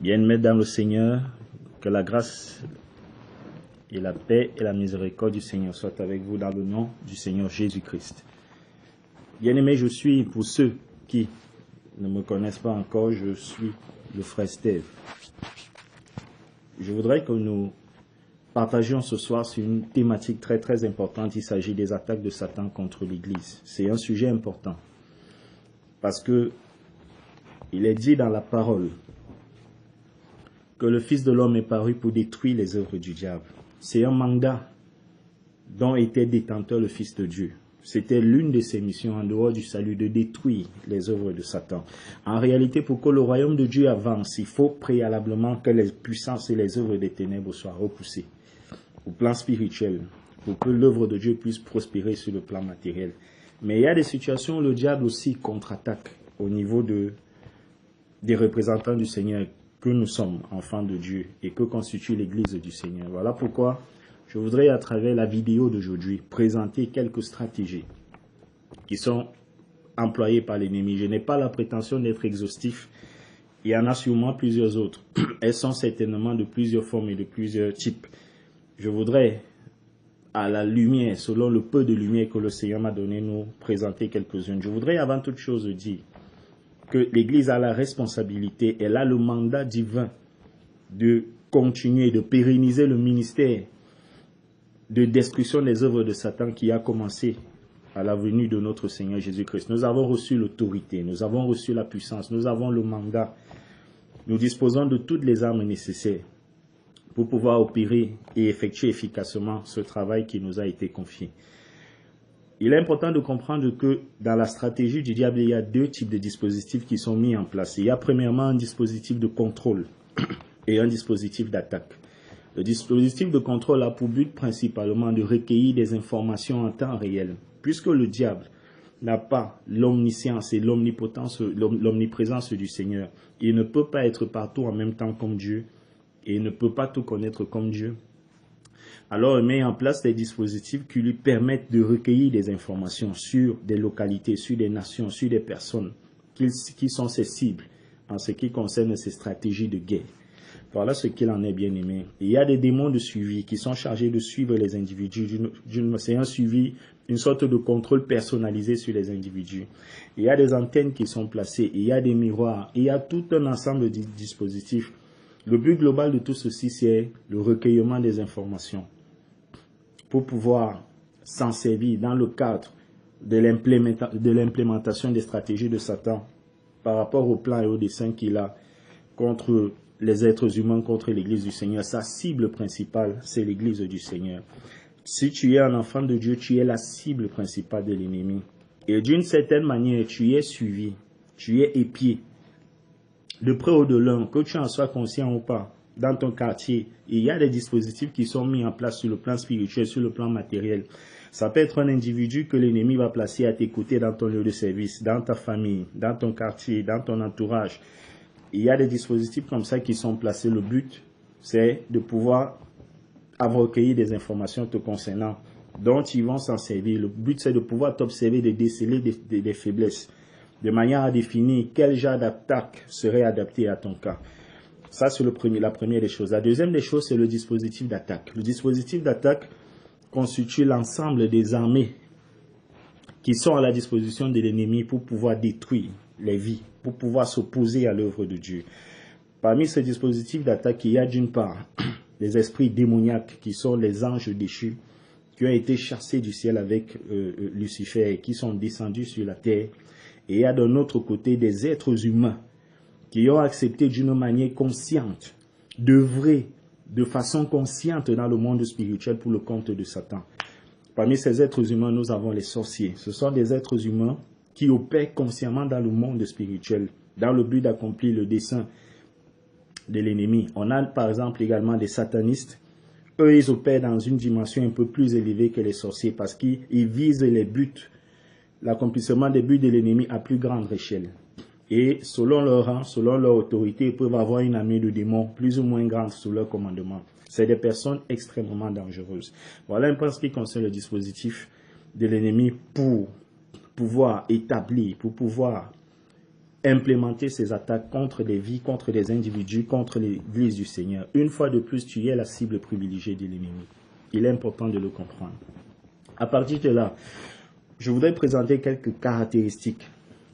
Bien-aimés dans le Seigneur, que la grâce et la paix et la miséricorde du Seigneur soient avec vous dans le nom du Seigneur Jésus-Christ. Bien-aimés, je suis, pour ceux qui ne me connaissent pas encore, je suis le frère Steve. Je voudrais que nous partagions ce soir sur une thématique très importante. Il s'agit des attaques de Satan contre l'Église. C'est un sujet important parce que il est dit dans la parole que le Fils de l'homme est paru pour détruire les œuvres du diable. C'est un mandat dont était détenteur le Fils de Dieu. C'était l'une de ses missions en dehors du salut, de détruire les œuvres de Satan. En réalité, pour que le royaume de Dieu avance, il faut préalablement que les puissances et les œuvres des ténèbres soient repoussées au plan spirituel, pour que l'œuvre de Dieu puisse prospérer sur le plan matériel. Mais il y a des situations où le diable aussi contre-attaque au niveau des représentants du Seigneur, que nous sommes enfants de Dieu et que constitue l'Église du Seigneur. Voilà pourquoi je voudrais, à travers la vidéo d'aujourd'hui, présenter quelques stratégies qui sont employées par l'ennemi. Je n'ai pas la prétention d'être exhaustif. Il y en a sûrement plusieurs autres. Elles sont certainement de plusieurs formes et de plusieurs types. Je voudrais, à la lumière, selon le peu de lumière que le Seigneur m'a donné, nous présenter quelques-unes. Je voudrais avant toute chose dire que l'Église a la responsabilité, elle a le mandat divin de continuer, de pérenniser le ministère de destruction des œuvres de Satan qui a commencé à la venue de notre Seigneur Jésus-Christ. Nous avons reçu l'autorité, nous avons reçu la puissance, nous avons le mandat. Nous disposons de toutes les armes nécessaires pour pouvoir opérer et effectuer efficacement ce travail qui nous a été confié. Il est important de comprendre que dans la stratégie du diable, il y a deux types de dispositifs qui sont mis en place. Il y a premièrement un dispositif de contrôle et un dispositif d'attaque. Le dispositif de contrôle a pour but principalement de recueillir des informations en temps réel. Puisque le diable n'a pas l'omniscience et l'omniprésence du Seigneur, il ne peut pas être partout en même temps comme Dieu et il ne peut pas tout connaître comme Dieu. Alors, il met en place des dispositifs qui lui permettent de recueillir des informations sur des localités, sur des nations, sur des personnes qui sont ses cibles en ce qui concerne ses stratégies de guerre. Voilà ce qu'il en est, bien aimé. Il y a des démons de suivi qui sont chargés de suivre les individus. C'est un suivi, une sorte de contrôle personnalisé sur les individus. Il y a des antennes qui sont placées, il y a des miroirs, il y a tout un ensemble de dispositifs. Le but global de tout ceci, c'est le recueillement des informations pour pouvoir s'en servir dans le cadre de l'implémentation des stratégies de Satan par rapport au plan et au dessein qu'il a contre les êtres humains, contre l'Église du Seigneur. Sa cible principale, c'est l'Église du Seigneur. Si tu es un enfant de Dieu, tu es la cible principale de l'ennemi. Et d'une certaine manière, tu es suivi, tu es épié. De près ou de loin, que tu en sois conscient ou pas, dans ton quartier, il y a des dispositifs qui sont mis en place sur le plan spirituel, sur le plan matériel. Ça peut être un individu que l'ennemi va placer à tes côtés dans ton lieu de service, dans ta famille, dans ton quartier, dans ton entourage. Il y a des dispositifs comme ça qui sont placés. Le but, c'est de pouvoir avoir recueilli des informations te concernant, dont ils vont s'en servir. Le but, c'est de pouvoir t'observer, de déceler des faiblesses, de manière à définir quel genre d'attaque serait adapté à ton cas. Ça, c'est la première des choses. La deuxième des choses, c'est le dispositif d'attaque. Le dispositif d'attaque constitue l'ensemble des armées qui sont à la disposition de l'ennemi pour pouvoir détruire les vies, pour pouvoir s'opposer à l'œuvre de Dieu. Parmi ces dispositifs d'attaque, il y a d'une part les esprits démoniaques qui sont les anges déchus, qui ont été chassés du ciel avec Lucifer et qui sont descendus sur la terre. Et il y a d'un autre côté des êtres humains qui ont accepté d'une manière consciente d'œuvrer de façon consciente dans le monde spirituel pour le compte de Satan. Parmi ces êtres humains, nous avons les sorciers. Ce sont des êtres humains qui opèrent consciemment dans le monde spirituel, dans le but d'accomplir le dessein de l'ennemi. On a par exemple également des satanistes. Eux, ils opèrent dans une dimension un peu plus élevée que les sorciers parce qu'ils visent les buts, l'accomplissement des buts de l'ennemi à plus grande échelle. Et selon leur rang, selon leur autorité, ils peuvent avoir une armée de démons plus ou moins grande sous leur commandement. C'est des personnes extrêmement dangereuses. Voilà un peu ce qui concerne le dispositif de l'ennemi pour pouvoir établir, pour pouvoir implémenter ces attaques contre des vies, contre des individus, contre l'Église du Seigneur. Une fois de plus, tu es la cible privilégiée de l'ennemi. Il est important de le comprendre. À partir de là, je voudrais présenter quelques caractéristiques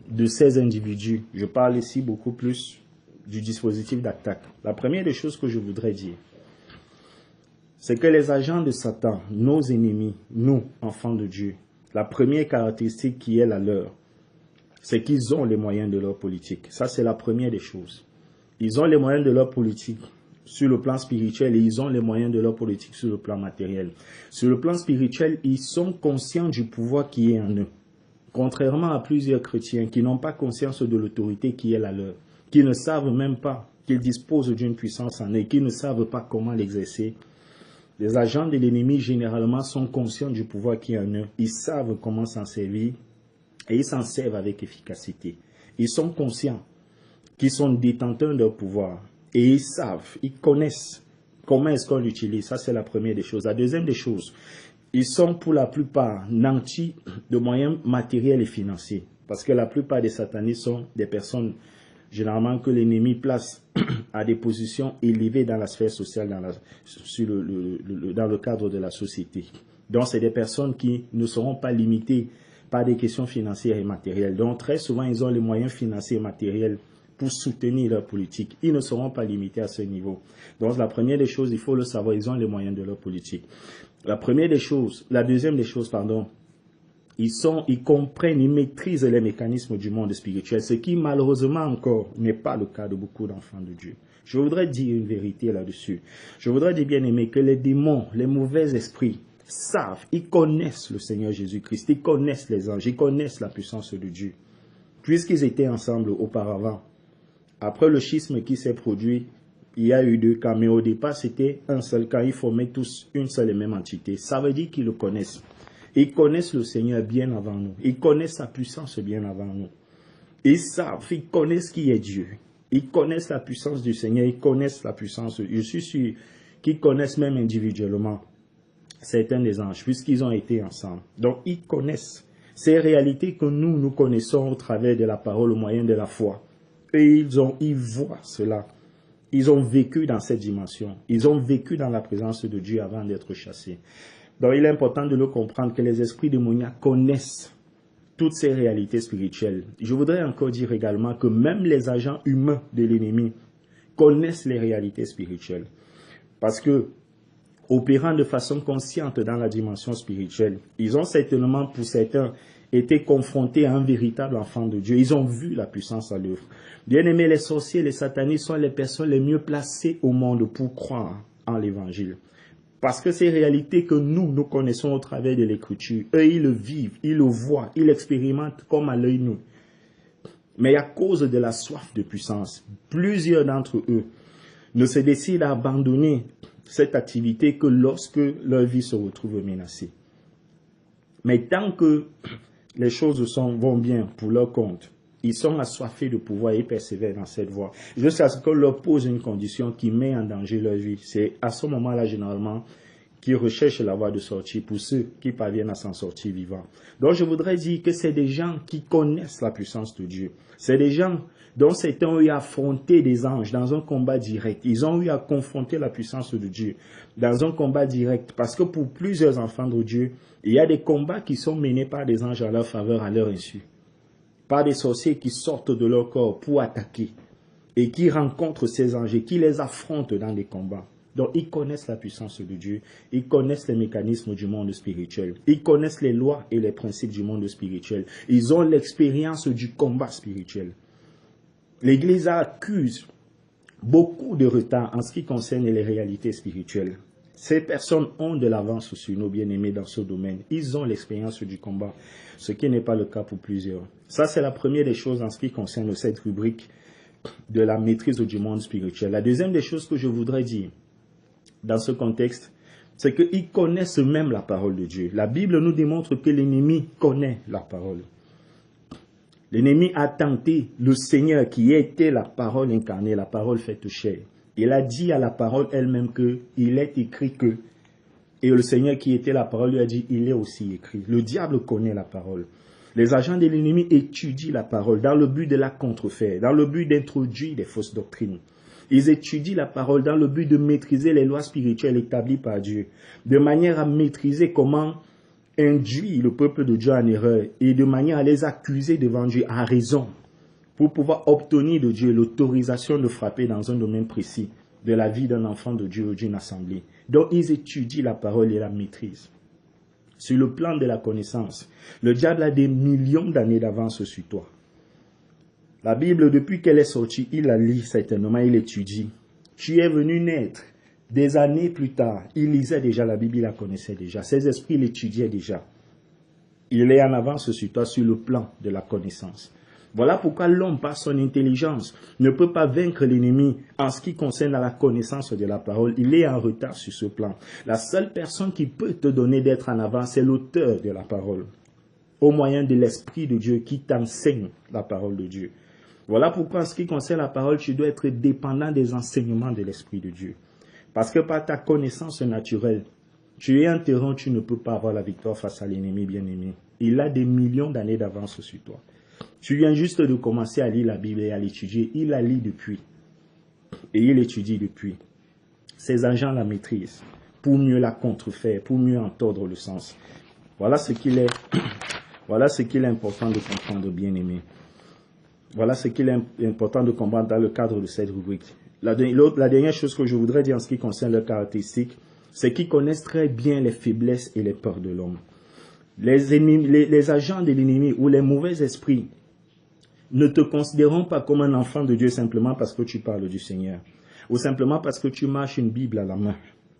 de ces individus. Je parle ici beaucoup plus du dispositif d'attaque. La première des choses que je voudrais dire, c'est que les agents de Satan, nos ennemis, nous, enfants de Dieu, la première caractéristique qui est la leur, c'est qu'ils ont les moyens de leur politique. Ça, c'est la première des choses. Ils ont les moyens de leur politique sur le plan spirituel et ils ont les moyens de leur politique sur le plan matériel. Sur le plan spirituel, ils sont conscients du pouvoir qui est en eux. Contrairement à plusieurs chrétiens qui n'ont pas conscience de l'autorité qui est la leur, qui ne savent même pas qu'ils disposent d'une puissance en eux, qui ne savent pas comment l'exercer. Les agents de l'ennemi, généralement, sont conscients du pouvoir qui est en eux. Ils savent comment s'en servir et ils s'en servent avec efficacité. Ils sont conscients qu'ils sont détenteurs de leur pouvoir et ils savent, ils connaissent comment est-ce qu'on l'utilise. Ça, c'est la première des choses. La deuxième des choses, ils sont pour la plupart nantis de moyens matériels et financiers parce que la plupart des satanistes sont des personnes généralement que l'ennemi place à des positions élevées dans la sphère sociale, dans le cadre de la société. Donc, c'est des personnes qui ne seront pas limitées par des questions financières et matérielles. Donc, très souvent, ils ont les moyens financiers et matériels pour soutenir leur politique. Ils ne seront pas limités à ce niveau. Donc, la première des choses, il faut le savoir, ils ont les moyens de leur politique. La deuxième des choses, ils comprennent, ils maîtrisent les mécanismes du monde spirituel, ce qui malheureusement encore n'est pas le cas de beaucoup d'enfants de Dieu. Je voudrais dire une vérité là-dessus. Je voudrais dire, bien aimé, que les démons, les mauvais esprits savent, ils connaissent le Seigneur Jésus-Christ, ils connaissent les anges, ils connaissent la puissance de Dieu. Puisqu'ils étaient ensemble auparavant, après le schisme qui s'est produit, il y a eu 2 camps, mais au départ c'était un seul camp, ils formaient tous une seule et même entité. Ça veut dire qu'ils le connaissent. Ils connaissent le Seigneur bien avant nous. Ils connaissent sa puissance bien avant nous. Ils savent, ils connaissent qui est Dieu. Ils connaissent la puissance du Seigneur. Ils connaissent la puissance. Je suis sûr qu'ils connaissent même individuellement certains des anges, puisqu'ils ont été ensemble. Donc, ils connaissent ces réalités que nous connaissons au travers de la parole, au moyen de la foi. Et ils voient cela. Ils ont vécu dans cette dimension. Ils ont vécu dans la présence de Dieu avant d'être chassés. Donc, il est important de le comprendre que les esprits démoniaques connaissent toutes ces réalités spirituelles. Je voudrais encore dire également que même les agents humains de l'ennemi connaissent les réalités spirituelles. Parce que, opérant de façon consciente dans la dimension spirituelle, ils ont certainement, pour certains, été confrontés à un véritable enfant de Dieu. Ils ont vu la puissance à l'œuvre. Bien aimés, les sorciers, les satanistes sont les personnes les mieux placées au monde pour croire en l'évangile. Parce que ces réalités que nous connaissons au travers de l'écriture, eux, ils le vivent, ils le voient, ils l'expérimentent comme à l'œil nu. Mais à cause de la soif de puissance, plusieurs d'entre eux ne se décident à abandonner cette activité que lorsque leur vie se retrouve menacée. Mais tant que les choses vont bien pour leur compte, ils sont assoiffés de pouvoir et persévèrent dans cette voie. Jusqu'à ce qu'on leur pose une condition qui met en danger leur vie. C'est à ce moment-là, généralement, qu'ils recherchent la voie de sortie pour ceux qui parviennent à s'en sortir vivants. Donc, je voudrais dire que c'est des gens qui connaissent la puissance de Dieu. C'est des gens dont certains ont eu à affronter des anges dans un combat direct. Ils ont eu à confronter la puissance de Dieu dans un combat direct. Parce que pour plusieurs enfants de Dieu, il y a des combats qui sont menés par des anges à leur faveur, à leur insu. Par des sorciers qui sortent de leur corps pour attaquer et qui rencontrent ces anges et qui les affrontent dans des combats. Donc, ils connaissent la puissance de Dieu, ils connaissent les mécanismes du monde spirituel, ils connaissent les lois et les principes du monde spirituel. Ils ont l'expérience du combat spirituel. L'Église accuse beaucoup de retard en ce qui concerne les réalités spirituelles. Ces personnes ont de l'avance sur nos bien-aimés dans ce domaine. Ils ont l'expérience du combat, ce qui n'est pas le cas pour plusieurs. Ça, c'est la première des choses en ce qui concerne cette rubrique de la maîtrise du monde spirituel. La deuxième des choses que je voudrais dire dans ce contexte, c'est qu'ils connaissent même la parole de Dieu. La Bible nous démontre que l'ennemi connaît la parole. L'ennemi a tenté le Seigneur qui était la parole incarnée, la parole faite chair. Il a dit à la parole elle-même qu'il est écrit que. Et le Seigneur qui était la parole lui a dit, il est aussi écrit. Le diable connaît la parole. Les agents de l'ennemi étudient la parole dans le but de la contrefaire, dans le but d'introduire des fausses doctrines. Ils étudient la parole dans le but de maîtriser les lois spirituelles établies par Dieu, de manière à maîtriser comment induire le peuple de Dieu en erreur et de manière à les accuser devant Dieu à raison, pour pouvoir obtenir de Dieu l'autorisation de frapper dans un domaine précis de la vie d'un enfant de Dieu ou d'une assemblée. Donc ils étudient la parole et la maîtrisent. Sur le plan de la connaissance, le diable a des millions d'années d'avance sur toi. La Bible, depuis qu'elle est sortie, il la lit certainement, il l'étudie. Tu es venu naître des années plus tard. Il lisait déjà la Bible, il la connaissait déjà. Ses esprits l'étudiaient déjà. Il est en avance sur toi sur le plan de la connaissance. Voilà pourquoi l'homme, par son intelligence, ne peut pas vaincre l'ennemi en ce qui concerne la connaissance de la parole. Il est en retard sur ce plan. La seule personne qui peut te donner d'être en avance, c'est l'auteur de la parole, au moyen de l'Esprit de Dieu qui t'enseigne la parole de Dieu. Voilà pourquoi en ce qui concerne la parole, tu dois être dépendant des enseignements de l'Esprit de Dieu. Parce que par ta connaissance naturelle, tu es en terrain, tu ne peux pas avoir la victoire face à l'ennemi bien-aimé. Il a des millions d'années d'avance sur toi. Tu viens juste de commencer à lire la Bible et à l'étudier. Il la lit depuis. Et il étudie depuis. Ses agents la maîtrisent pour mieux la contrefaire, pour mieux en tordre le sens. Voilà ce qu'il est, voilà ce qu'il est important de comprendre, bien-aimé. Voilà ce qu'il est important de comprendre dans le cadre de cette rubrique. La dernière chose que je voudrais dire en ce qui concerne leurs caractéristiques, c'est qu'ils connaissent très bien les faiblesses et les peurs de l'homme. Les agents de l'ennemi ou les mauvais esprits ne te considéreront pas comme un enfant de Dieu simplement parce que tu parles du Seigneur ou simplement parce que tu marches une Bible à la main.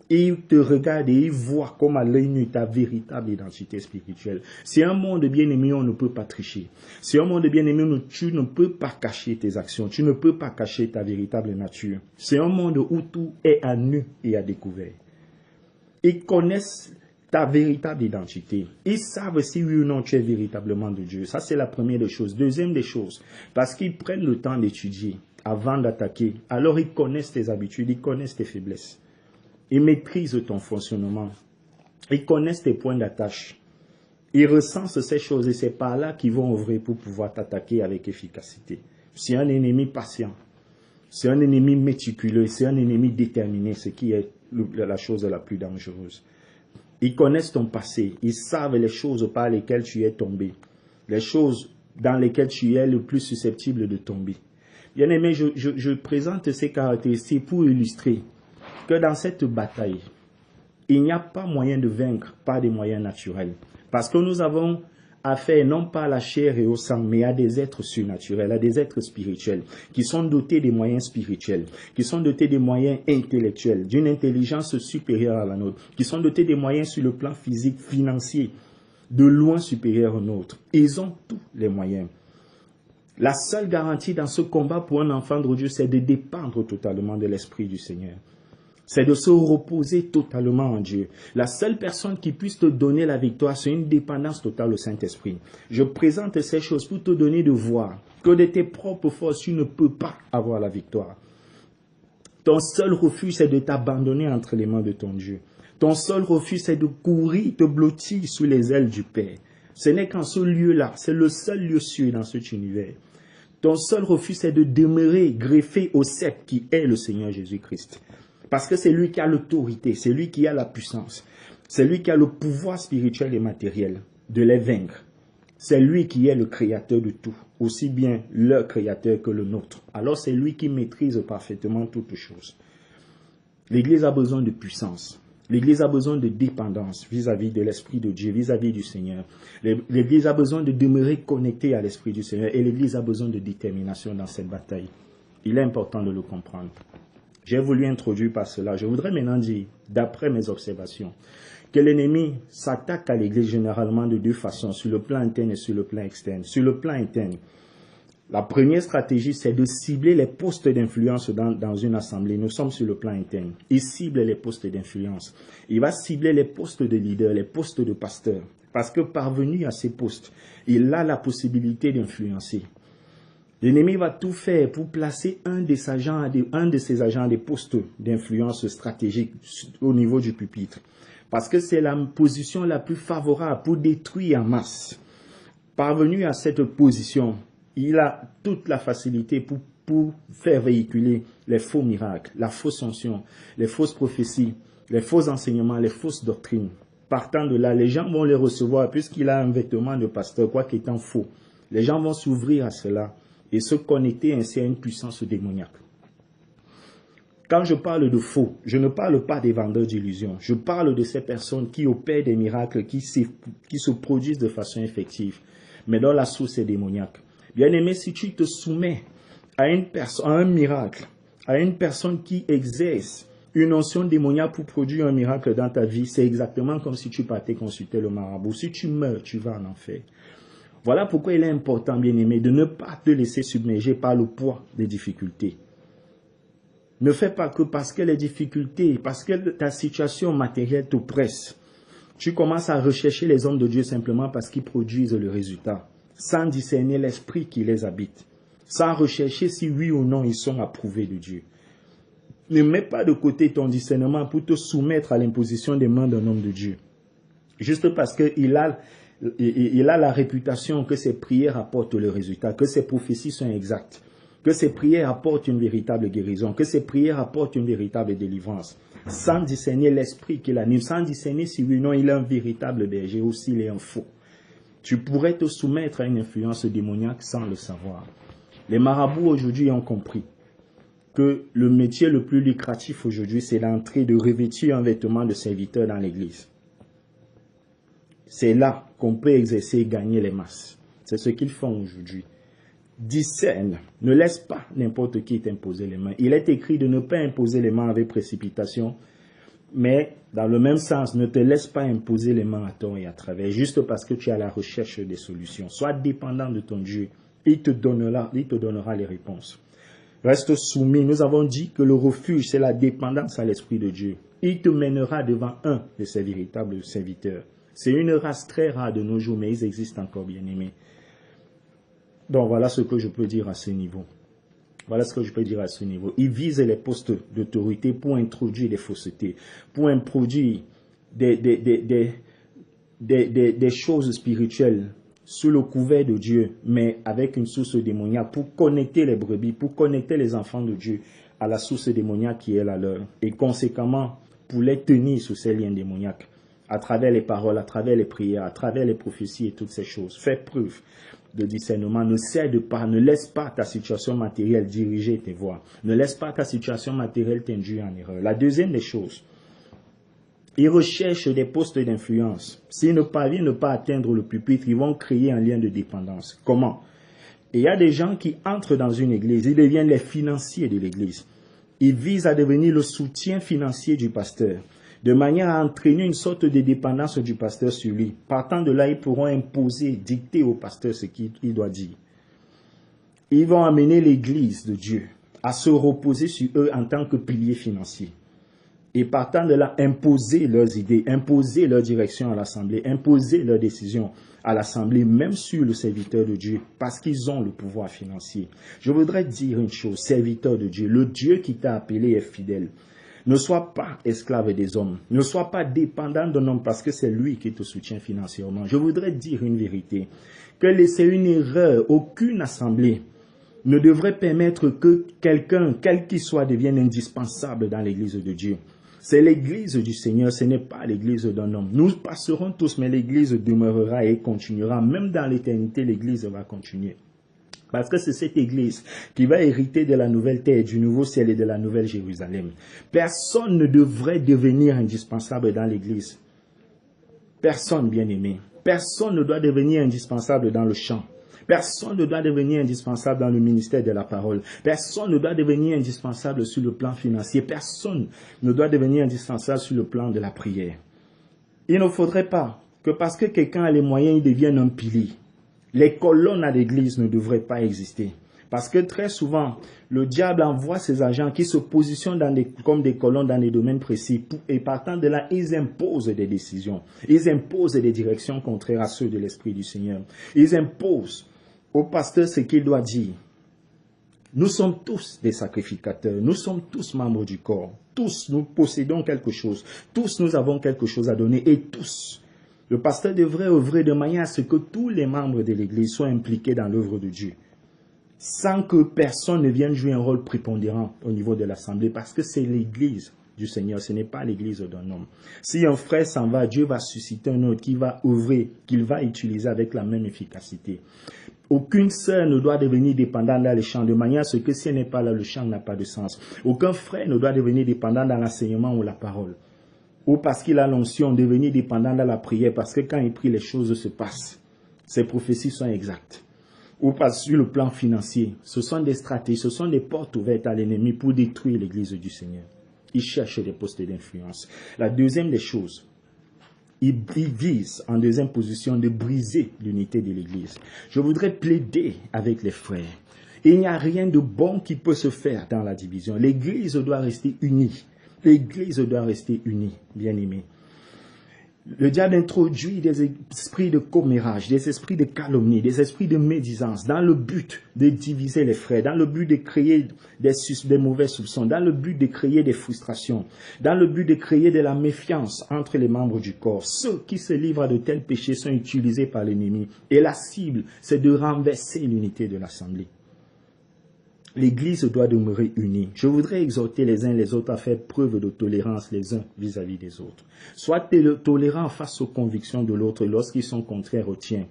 Et ils te regardent et ils voient comme à l'œil nu ta véritable identité spirituelle. C'est un monde bien-aimé, on ne peut pas tricher. C'est un monde bien-aimé où tu ne peux pas cacher tes actions. Tu ne peux pas cacher ta véritable nature. C'est un monde où tout est à nu et à découvert. Ils connaissent ta véritable identité. Ils savent si oui ou non tu es véritablement de Dieu. Ça, c'est la première des choses. Deuxième des choses, parce qu'ils prennent le temps d'étudier avant d'attaquer. Alors, ils connaissent tes habitudes, ils connaissent tes faiblesses. Ils maîtrisent ton fonctionnement. Ils connaissent tes points d'attache. Ils recensent ces choses et c'est par là qu'ils vont œuvrer pour pouvoir t'attaquer avec efficacité. C'est un ennemi patient. C'est un ennemi méticuleux. C'est un ennemi déterminé, ce qui est la chose la plus dangereuse. Ils connaissent ton passé. Ils savent les choses par lesquelles tu es tombé. Les choses dans lesquelles tu es le plus susceptible de tomber. Bien aimé, je présente ces caractéristiques pour illustrer que dans cette bataille, il n'y a pas moyen de vaincre par des moyens naturels. Parce que nous avons affaire non pas à la chair et au sang, mais à des êtres surnaturels, à des êtres spirituels, qui sont dotés des moyens spirituels, qui sont dotés des moyens intellectuels, d'une intelligence supérieure à la nôtre, qui sont dotés des moyens sur le plan physique, financier, de loin supérieur au nôtre. Ils ont tous les moyens. La seule garantie dans ce combat pour un enfant de Dieu, c'est de dépendre totalement de l'Esprit du Seigneur. C'est de se reposer totalement en Dieu. La seule personne qui puisse te donner la victoire, c'est une dépendance totale au Saint-Esprit. Je présente ces choses pour te donner de voir que de tes propres forces, tu ne peux pas avoir la victoire. Ton seul refus, c'est de t'abandonner entre les mains de ton Dieu. Ton seul refus, c'est de courir, te blottir sous les ailes du Père. Ce n'est qu'en ce lieu-là, c'est le seul lieu sûr dans cet univers. Ton seul refus, c'est de demeurer greffé au sceptre qui est le Seigneur Jésus-Christ. Parce que c'est lui qui a l'autorité, c'est lui qui a la puissance, c'est lui qui a le pouvoir spirituel et matériel de les vaincre. C'est lui qui est le créateur de tout, aussi bien leur créateur que le nôtre. Alors c'est lui qui maîtrise parfaitement toutes choses. L'Église a besoin de puissance. L'Église a besoin de dépendance vis-à-vis de l'Esprit de Dieu, vis-à-vis du Seigneur. L'Église a besoin de demeurer connectée à l'Esprit du Seigneur et l'Église a besoin de détermination dans cette bataille. Il est important de le comprendre. J'ai voulu introduire par cela. Je voudrais maintenant dire, d'après mes observations, que l'ennemi s'attaque à l'Église généralement de deux façons, sur le plan interne et sur le plan externe. Sur le plan interne, la première stratégie, c'est de cibler les postes d'influence dans une assemblée. Nous sommes sur le plan interne. Il cible les postes d'influence. Il va cibler les postes de leader, les postes de pasteur. Parce que parvenu à ces postes, il a la possibilité d'influencer. L'ennemi va tout faire pour placer un de ses agents à des postes d'influence stratégique au niveau du pupitre. Parce que c'est la position la plus favorable pour détruire en masse. Parvenu à cette position, il a toute la facilité pour faire véhiculer les faux miracles, la fausse onction, les fausses prophéties, les faux enseignements, les fausses doctrines. Partant de là, les gens vont les recevoir puisqu'il a un vêtement de pasteur, quoi qu'étant faux. Les gens vont s'ouvrir à cela et se connecter ainsi à une puissance démoniaque. Quand je parle de faux, je ne parle pas des vendeurs d'illusions. Je parle de ces personnes qui opèrent des miracles, qui se produisent de façon effective, mais dont la source est démoniaque. Bien-aimé, si tu te soumets à un miracle, à une personne qui exerce une onction démoniaque pour produire un miracle dans ta vie, c'est exactement comme si tu partais consulter le marabout. Si tu meurs, tu vas en enfer. Voilà pourquoi il est important, bien-aimé, de ne pas te laisser submerger par le poids des difficultés. Ne fais pas que parce que les difficultés, parce que ta situation matérielle t'oppresse, tu commences à rechercher les hommes de Dieu simplement parce qu'ils produisent le résultat, sans discerner l'esprit qui les habite, sans rechercher si oui ou non ils sont approuvés de Dieu. Ne mets pas de côté ton discernement pour te soumettre à l'imposition des mains d'un homme de Dieu. Juste parce qu'il a la réputation que ses prières apportent le résultat, que ses prophéties sont exactes, que ses prières apportent une véritable guérison, que ses prières apportent une véritable délivrance, sans discerner l'esprit qui l'anime, sans discerner si oui ou non il est un véritable berger ou s'il est un faux. Tu pourrais te soumettre à une influence démoniaque sans le savoir. Les marabouts aujourd'hui ont compris que le métier le plus lucratif aujourd'hui, c'est l'entrée de revêtir un vêtement de serviteur dans l'église. C'est là qu'on peut exercer et gagner les masses. C'est ce qu'ils font aujourd'hui. Discerne, ne laisse pas n'importe qui t'imposer les mains. Il est écrit de ne pas imposer les mains avec précipitation, mais dans le même sens, ne te laisse pas imposer les mains à tort et à travers, juste parce que tu es à la recherche des solutions. Sois dépendant de ton Dieu, il te donnera les réponses. Reste soumis. Nous avons dit que le refuge, c'est la dépendance à l'Esprit de Dieu. Il te mènera devant un de ses véritables serviteurs. C'est une race très rare de nos jours, mais ils existent encore, bien-aimés. Donc voilà ce que je peux dire à ce niveau. Voilà ce que je peux dire à ce niveau. Ils visent les postes d'autorité pour introduire des faussetés, pour introduire des choses spirituelles sous le couvert de Dieu, mais avec une source démoniaque, pour connecter les brebis, pour connecter les enfants de Dieu à la source démoniaque qui est la leur, et conséquemment pour les tenir sous ces liens démoniaques, à travers les paroles, à travers les prières, à travers les prophéties et toutes ces choses. Fais preuve de discernement, ne cède pas, ne laisse pas ta situation matérielle diriger tes voies, ne laisse pas ta situation matérielle t'induire en erreur. La deuxième des choses, ils recherchent des postes d'influence. S'ils ne parviennent pas à atteindre le pupitre, ils vont créer un lien de dépendance. Comment? Et il y a des gens qui entrent dans une église, ils deviennent les financiers de l'église. Ils visent à devenir le soutien financier du pasteur, de manière à entraîner une sorte de dépendance du pasteur sur lui. Partant de là, ils pourront imposer, dicter au pasteur ce qu'il doit dire. Ils vont amener l'église de Dieu à se reposer sur eux en tant que pilier financier. Et partant de là, imposer leurs idées, imposer leur direction à l'Assemblée, imposer leurs décisions à l'Assemblée, même sur le serviteur de Dieu, parce qu'ils ont le pouvoir financier. Je voudrais dire une chose, serviteur de Dieu, le Dieu qui t'a appelé est fidèle. Ne sois pas esclave des hommes, ne sois pas dépendant d'un homme parce que c'est lui qui te soutient financièrement. Je voudrais dire une vérité, que c'est une erreur, aucune assemblée ne devrait permettre que quelqu'un, quel qu'il soit, devienne indispensable dans l'église de Dieu. C'est l'église du Seigneur, ce n'est pas l'église d'un homme. Nous passerons tous, mais l'église demeurera et continuera. Même dans l'éternité, l'église va continuer. Parce que c'est cette église qui va hériter de la nouvelle terre, du nouveau ciel et de la nouvelle Jérusalem. Personne ne devrait devenir indispensable dans l'église. Personne, bien-aimé. Personne ne doit devenir indispensable dans le chant. Personne ne doit devenir indispensable dans le ministère de la parole. Personne ne doit devenir indispensable sur le plan financier. Personne ne doit devenir indispensable sur le plan de la prière. Il ne faudrait pas que parce que quelqu'un a les moyens, il devienne un pilier. Les colonnes à l'église ne devraient pas exister. Parce que très souvent, le diable envoie ses agents qui se positionnent comme des colonnes dans des domaines précis. Et partant de là, ils imposent des décisions. Ils imposent des directions contraires à ceux de l'Esprit du Seigneur. Ils imposent au pasteur ce qu'il doit dire. Nous sommes tous des sacrificateurs. Nous sommes tous membres du corps. Tous, nous possédons quelque chose. Tous, nous avons quelque chose à donner. Et tous, Le pasteur devrait œuvrer de manière à ce que tous les membres de l'Église soient impliqués dans l'œuvre de Dieu, sans que personne ne vienne jouer un rôle prépondérant au niveau de l'Assemblée, parce que c'est l'Église du Seigneur, ce n'est pas l'Église d'un homme. Si un frère s'en va, Dieu va susciter un autre qui va œuvrer, qu'il va utiliser avec la même efficacité. Aucune sœur ne doit devenir dépendante dans les chants, de manière à ce que si elle n'est pas là, le chant n'a pas de sens. Aucun frère ne doit devenir dépendant dans l'enseignement ou la parole. Ou parce qu'il a l'onction, devenir dépendant dans la prière, parce que quand il prie, les choses se passent. Ses prophéties sont exactes. Ou parce que sur le plan financier, ce sont des stratégies, ce sont des portes ouvertes à l'ennemi pour détruire l'Église du Seigneur. Il cherche des postes d'influence. La deuxième des choses, il vise en deuxième position de briser l'unité de l'Église. Je voudrais plaider avec les frères. Il n'y a rien de bon qui peut se faire dans la division. L'Église doit rester unie. L'Église doit rester unie, bien-aimés. Le diable introduit des esprits de commérage, des esprits de calomnie, des esprits de médisance, dans le but de diviser les frères, dans le but de créer des mauvais soupçons, dans le but de créer des frustrations, dans le but de créer de la méfiance entre les membres du corps. Ceux qui se livrent à de tels péchés sont utilisés par l'ennemi. Et la cible, c'est de renverser l'unité de l'Assemblée. L'Église doit demeurer unie. Je voudrais exhorter les uns les autres à faire preuve de tolérance les uns vis-à-vis des autres. Sois tolérant face aux convictions de l'autre lorsqu'ils sont contraires aux tiens.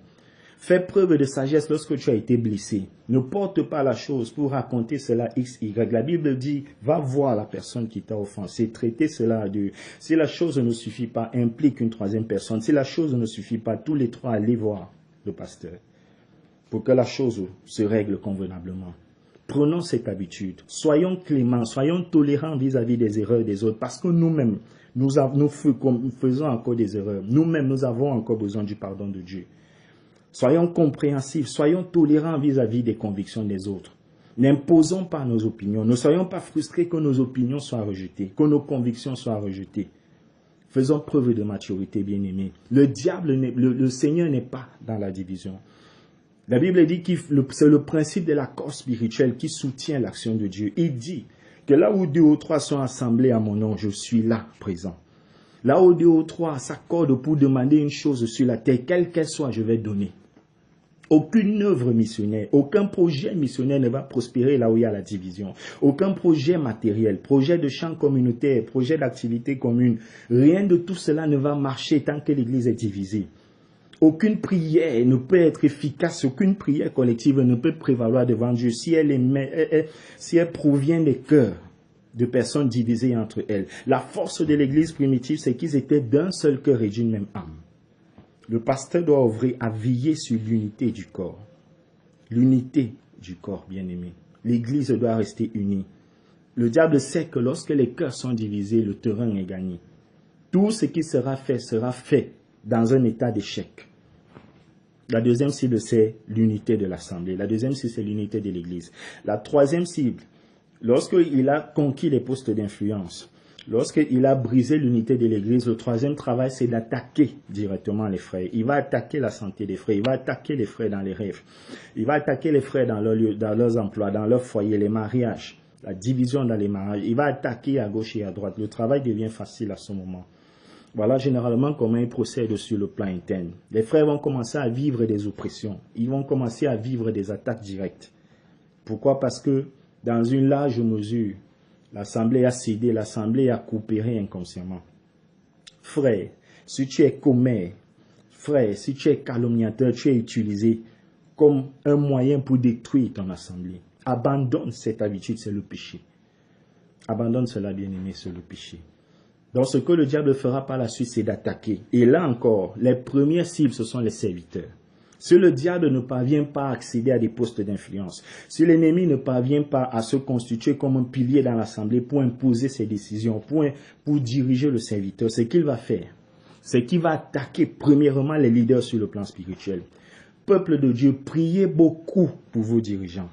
Fais preuve de sagesse lorsque tu as été blessé. Ne porte pas la chose pour raconter cela X, Y. La Bible dit, va voir la personne qui t'a offensé, traiter cela à deux. Si la chose ne suffit pas, implique une troisième personne. Si la chose ne suffit pas, tous les trois, allez voir le pasteur pour que la chose se règle convenablement. Prenons cette habitude. Soyons cléments, soyons tolérants vis-à-vis des erreurs des autres, parce que nous-mêmes, nous faisons encore des erreurs. Nous-mêmes, nous avons encore besoin du pardon de Dieu. Soyons compréhensifs, soyons tolérants vis-à-vis des convictions des autres. N'imposons pas nos opinions. Ne soyons pas frustrés que nos opinions soient rejetées, que nos convictions soient rejetées. Faisons preuve de maturité, bien-aimés. Le Seigneur n'est pas dans la division. La Bible dit que c'est le principe de l'accord spirituel qui soutient l'action de Dieu. Il dit que là où 2 ou 3 sont assemblés à mon nom, je suis là, présent. Là où 2 ou 3 s'accordent pour demander une chose sur la terre, quelle qu'elle soit, je vais donner. Aucune œuvre missionnaire, aucun projet missionnaire ne va prospérer là où il y a la division. Aucun projet matériel, projet de champ communautaire, projet d'activité commune. Rien de tout cela ne va marcher tant que l'Église est divisée. Aucune prière ne peut être efficace, aucune prière collective ne peut prévaloir devant Dieu si elle provient des cœurs de personnes divisées entre elles. La force de l'Église primitive, c'est qu'ils étaient d'un seul cœur et d'une même âme. Le pasteur doit œuvrer à veiller sur l'unité du corps. L'unité du corps, bien-aimé. L'Église doit rester unie. Le diable sait que lorsque les cœurs sont divisés, le terrain est gagné. Tout ce qui sera fait dans un état d'échec. La deuxième cible, c'est l'unité de l'Assemblée. La deuxième cible, c'est l'unité de l'Église. La troisième cible, lorsqu'il a conquis les postes d'influence, lorsqu'il a brisé l'unité de l'Église, le troisième travail, c'est d'attaquer directement les frères. Il va attaquer la santé des frères. Il va attaquer les frères dans les rêves. Il va attaquer les frères dans leurs emplois, dans leurs foyers, les mariages, la division dans les mariages. Il va attaquer à gauche et à droite. Le travail devient facile à ce moment. Voilà généralement comment ils procèdent sur le plan interne. Les frères vont commencer à vivre des oppressions. Ils vont commencer à vivre des attaques directes. Pourquoi? Parce que dans une large mesure, l'Assemblée a cédé, l'Assemblée a coopéré inconsciemment. Frère, si tu es commère, frère, si tu es calomniateur, tu es utilisé comme un moyen pour détruire ton Assemblée. Abandonne cette habitude, c'est le péché. Abandonne cela, bien-aimé, c'est le péché. Donc ce que le diable fera par la suite, c'est d'attaquer. Et là encore, les premières cibles, ce sont les serviteurs. Si le diable ne parvient pas à accéder à des postes d'influence, si l'ennemi ne parvient pas à se constituer comme un pilier dans l'Assemblée pour imposer ses décisions, pour diriger le serviteur, ce qu'il va faire, c'est qu'il va attaquer premièrement les leaders sur le plan spirituel. Peuple de Dieu, priez beaucoup pour vos dirigeants.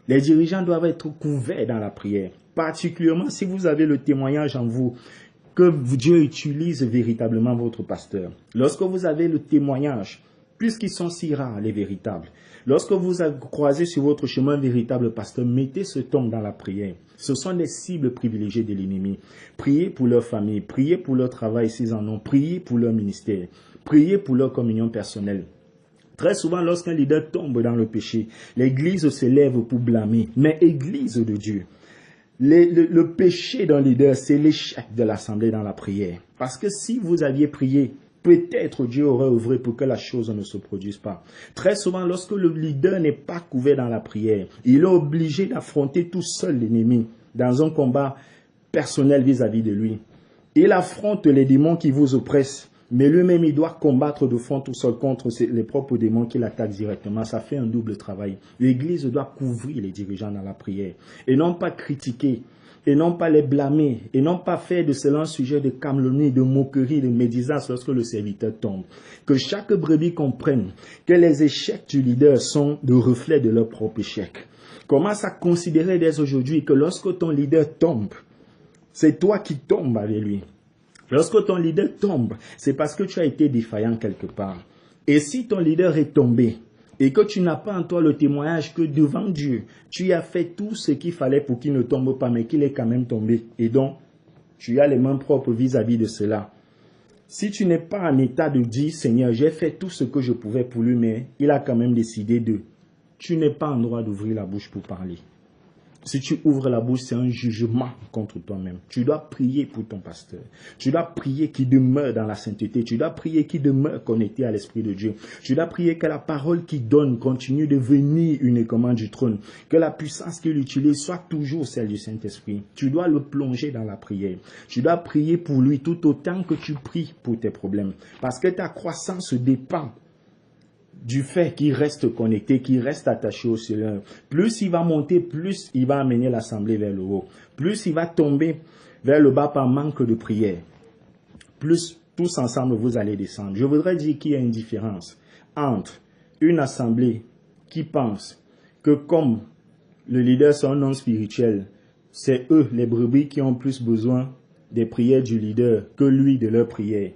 Les dirigeants doivent être couverts dans la prière, particulièrement si vous avez le témoignage en vous, que Dieu utilise véritablement votre pasteur. Lorsque vous avez le témoignage, puisqu'ils sont si rares, les véritables, Lorsque vous croisez sur votre chemin un véritable pasteur, mettez cet homme dans la prière. Ce sont des cibles privilégiées de l'ennemi. Priez pour leur famille, priez pour leur travail s'ils en ont, priez pour leur ministère, priez pour leur communion personnelle. Très souvent, lorsqu'un leader tombe dans le péché, l'église se lève pour blâmer. Mais église de Dieu, le péché d'un leader, c'est l'échec de l'assemblée dans la prière. Parce que si vous aviez prié, peut-être Dieu aurait œuvré pour que la chose ne se produise pas. Très souvent, lorsque le leader n'est pas couvert dans la prière, il est obligé d'affronter tout seul l'ennemi dans un combat personnel vis-à-vis de lui. Il affronte les démons qui vous oppressent. Mais lui-même, il doit combattre de front tout seul contre les propres démons qui l'attaquent directement. Ça fait un double travail. L'Église doit couvrir les dirigeants dans la prière. Et non pas critiquer, et non pas les blâmer, et non pas faire de cela un sujet de calomnie, de moquerie, de médisance lorsque le serviteur tombe. Que chaque brebis comprenne que les échecs du leader sont le reflet de leur propre échec. Commence à considérer dès aujourd'hui que lorsque ton leader tombe, c'est toi qui tombes avec lui. Lorsque ton leader tombe, c'est parce que tu as été défaillant quelque part. Et si ton leader est tombé et que tu n'as pas en toi le témoignage que devant Dieu, tu as fait tout ce qu'il fallait pour qu'il ne tombe pas, mais qu'il est quand même tombé. Et donc, tu as les mains propres vis-à-vis de cela. Si tu n'es pas en état de dire, Seigneur, j'ai fait tout ce que je pouvais pour lui, mais il a quand même décidé de... Tu n'es pas en droit d'ouvrir la bouche pour parler. Si tu ouvres la bouche, c'est un jugement contre toi-même. Tu dois prier pour ton pasteur. Tu dois prier qu'il demeure dans la sainteté. Tu dois prier qu'il demeure connecté à l'Esprit de Dieu. Tu dois prier que la parole qu'il donne continue de venir uniquement du trône. Que la puissance qu'il utilise soit toujours celle du Saint-Esprit. Tu dois le plonger dans la prière. Tu dois prier pour lui tout autant que tu pries pour tes problèmes. Parce que ta croissance dépend du fait qu'il reste connecté, qu'il reste attaché au Seigneur. Plus il va monter, plus il va amener l'assemblée vers le haut. Plus il va tomber vers le bas par manque de prière. Plus tous ensemble vous allez descendre. Je voudrais dire qu'il y a une différence entre une assemblée qui pense que comme le leader c'est un homme spirituel, c'est eux, les brebis, qui ont plus besoin des prières du leader que lui de leurs prières.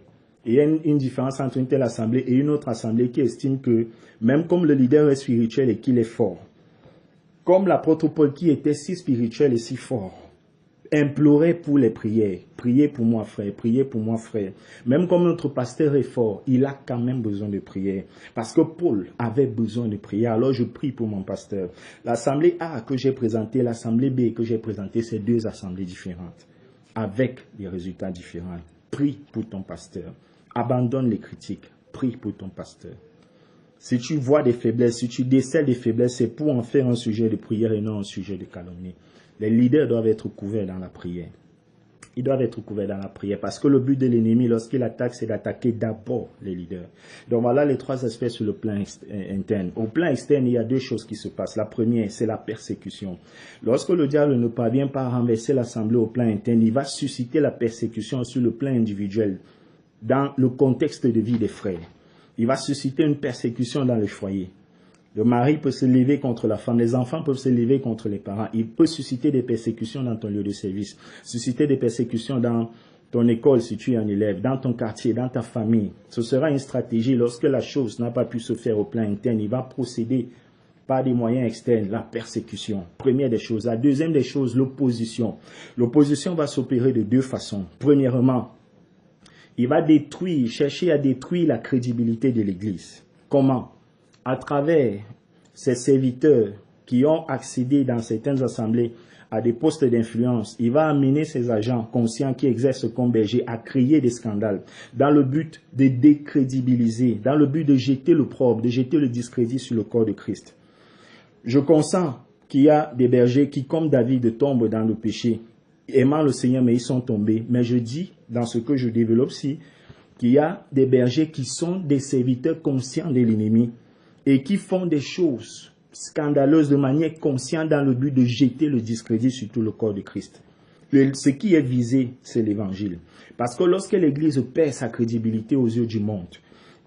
Et il y a une différence entre une telle assemblée et une autre assemblée qui estime que même comme le leader est spirituel et qu'il est fort, comme l'apôtre Paul qui était si spirituel et si fort, implorait pour les prières. Priez pour moi frère, priez pour moi frère. Même comme notre pasteur est fort, il a quand même besoin de prière. Parce que Paul avait besoin de prière, alors je prie pour mon pasteur. L'assemblée A que j'ai présentée, l'assemblée B que j'ai présentée, c'est deux assemblées différentes, avec des résultats différents. Prie pour ton pasteur. Abandonne les critiques. Prie pour ton pasteur. Si tu vois des faiblesses, si tu décèles des faiblesses, c'est pour en faire un sujet de prière et non un sujet de calomnie. Les leaders doivent être couverts dans la prière. Ils doivent être couverts dans la prière parce que le but de l'ennemi, lorsqu'il attaque, c'est d'attaquer d'abord les leaders. Donc voilà les trois aspects sur le plan interne. Au plan externe, il y a deux choses qui se passent. La première, c'est la persécution. Lorsque le diable ne parvient pas à renverser l'assemblée au plan interne, il va susciter la persécution sur le plan individuel dans le contexte de vie des frères. Il va susciter une persécution dans le foyer. Le mari peut se lever contre la femme, les enfants peuvent se lever contre les parents. Il peut susciter des persécutions dans ton lieu de service, susciter des persécutions dans ton école si tu es un élève, dans ton quartier, dans ta famille. Ce sera une stratégie lorsque la chose n'a pas pu se faire au plan interne. Il va procéder par des moyens externes, la persécution. Première des choses. La deuxième des choses, l'opposition. L'opposition va s'opérer de deux façons. Premièrement, il va chercher à détruire la crédibilité de l'Église. Comment? À travers ces serviteurs qui ont accédé dans certaines assemblées à des postes d'influence, il va amener ses agents conscients qui exercent comme bergers à créer des scandales dans le but de décrédibiliser, dans le but de jeter l'opprobre, de jeter le discrédit sur le corps de Christ. Je consens qu'il y a des bergers qui, comme David, tombent dans le péché, aimant le Seigneur, mais ils sont tombés. Mais je dis, dans ce que je développe ici, qu'il y a des bergers qui sont des serviteurs conscients de l'ennemi et qui font des choses scandaleuses de manière consciente dans le but de jeter le discrédit sur tout le corps de Christ. Ce qui est visé, c'est l'évangile. Parce que lorsque l'Église perd sa crédibilité aux yeux du monde,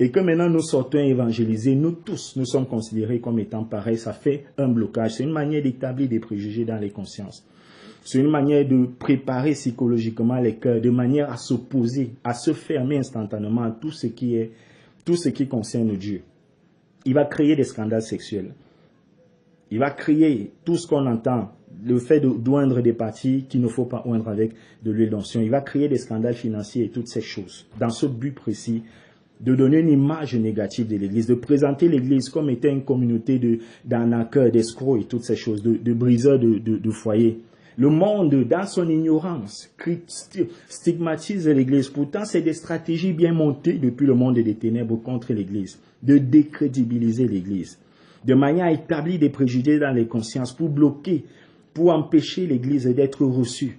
et que maintenant nous sortons évangéliser, nous tous, nous sommes considérés comme étant pareils, ça fait un blocage. C'est une manière d'établir des préjugés dans les consciences. C'est une manière de préparer psychologiquement les cœurs, de manière à s'opposer, à se fermer instantanément à tout ce qui concerne Dieu. il va créer des scandales sexuels. Il va créer tout ce qu'on entend, le fait d'oindre des parties qu'il ne faut pas oindre avec de l'huile d'onction. Il va créer des scandales financiers et toutes ces choses, dans ce but précis de donner une image négative de l'Église, de présenter l'Église comme étant une communauté d'arnaqueurs, d'escrocs et toutes ces choses, de briseurs de foyers. Le monde, dans son ignorance, stigmatise l'Église. Pourtant, c'est des stratégies bien montées depuis le monde des ténèbres contre l'Église, de décrédibiliser l'Église, de manière à établir des préjugés dans les consciences pour bloquer, pour empêcher l'Église d'être reçue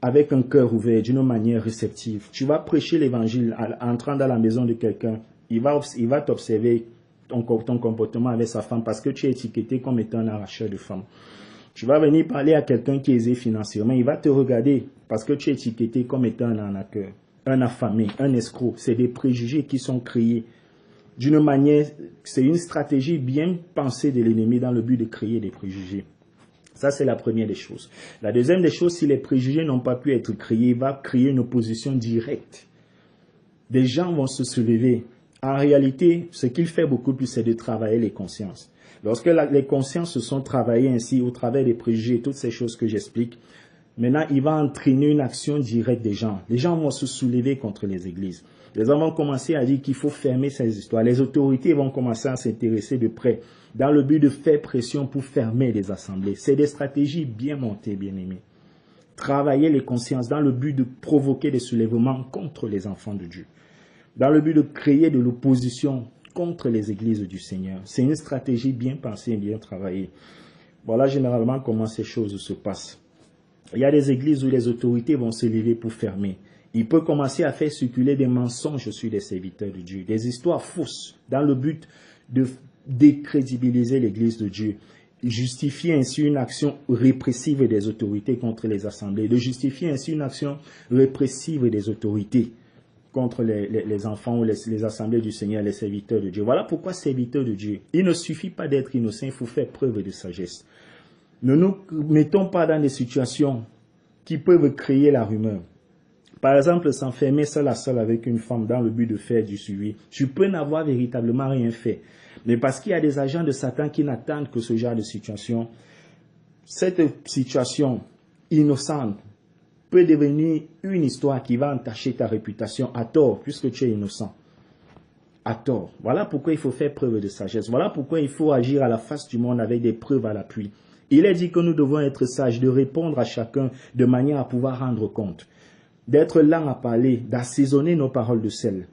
avec un cœur ouvert, d'une manière réceptive. Tu vas prêcher l'Évangile en entrant dans la maison de quelqu'un, il va t'observer ton comportement avec sa femme parce que tu es étiqueté comme étant un arracheur de femmes. Tu vas venir parler à quelqu'un qui est aisé financièrement, il va te regarder parce que tu es étiqueté comme étant un arnaqueur, un affamé, un escroc. C'est des préjugés qui sont créés d'une manière, c'est une stratégie bien pensée de l'ennemi dans le but de créer des préjugés. Ça, c'est la première des choses. La deuxième des choses, si les préjugés n'ont pas pu être créés, il va créer une opposition directe. Des gens vont se soulever. En réalité, ce qu'il fait beaucoup plus, c'est de travailler les consciences. Lorsque les consciences se sont travaillées ainsi, au travers des préjugés, toutes ces choses que j'explique, maintenant, il va entraîner une action directe des gens. Les gens vont se soulever contre les églises. Les gens vont commencer à dire qu'il faut fermer ces histoires. Les autorités vont commencer à s'intéresser de près dans le but de faire pression pour fermer les assemblées. C'est des stratégies bien montées, bien aimées. Travailler les consciences dans le but de provoquer des soulèvements contre les enfants de Dieu. Dans le but de créer de l'opposition contre les églises du Seigneur. C'est une stratégie bien pensée et bien travaillée. Voilà généralement comment ces choses se passent. Il y a des églises où les autorités vont se lever pour fermer. Il peut commencer à faire circuler des mensonges sur des serviteurs de Dieu, des histoires fausses, dans le but de décrédibiliser l'église de Dieu, justifier ainsi une action répressive des autorités contre les assemblées, de justifier ainsi une action répressive des autorités contre les enfants ou les assemblées du Seigneur, les serviteurs de Dieu. Voilà pourquoi serviteurs de Dieu, il ne suffit pas d'être innocent, il faut faire preuve de sagesse. Ne nous mettons pas dans des situations qui peuvent créer la rumeur. Par exemple, s'enfermer seul à seul avec une femme dans le but de faire du suivi. Tu peux n'avoir véritablement rien fait. Mais parce qu'il y a des agents de Satan qui n'attendent que ce genre de situation, cette situation innocente peut devenir une histoire qui va entacher ta réputation à tort, puisque tu es innocent. À tort. Voilà pourquoi il faut faire preuve de sagesse. Voilà pourquoi il faut agir à la face du monde avec des preuves à l'appui. Il est dit que nous devons être sages, de répondre à chacun de manière à pouvoir rendre compte. D'être lent à parler, d'assaisonner nos paroles de sel.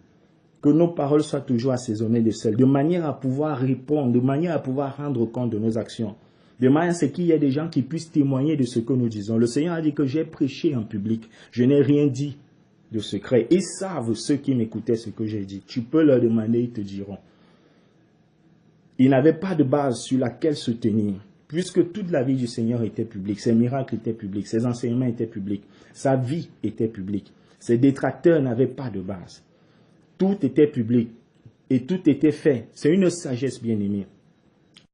Que nos paroles soient toujours assaisonnées de sel, de manière à pouvoir répondre, de manière à pouvoir rendre compte de nos actions. De manière à ce qu'il y ait des gens qui puissent témoigner de ce que nous disons. Le Seigneur a dit que j'ai prêché en public, je n'ai rien dit de secret. Ils savent, ceux qui m'écoutaient, ce que j'ai dit. Tu peux leur demander, ils te diront. Ils n'avaient pas de base sur laquelle se tenir. Puisque toute la vie du Seigneur était publique, ses miracles étaient publics, ses enseignements étaient publics, sa vie était publique. Ses détracteurs n'avaient pas de base. Tout était public et tout était fait. C'est une sagesse bien-aimée.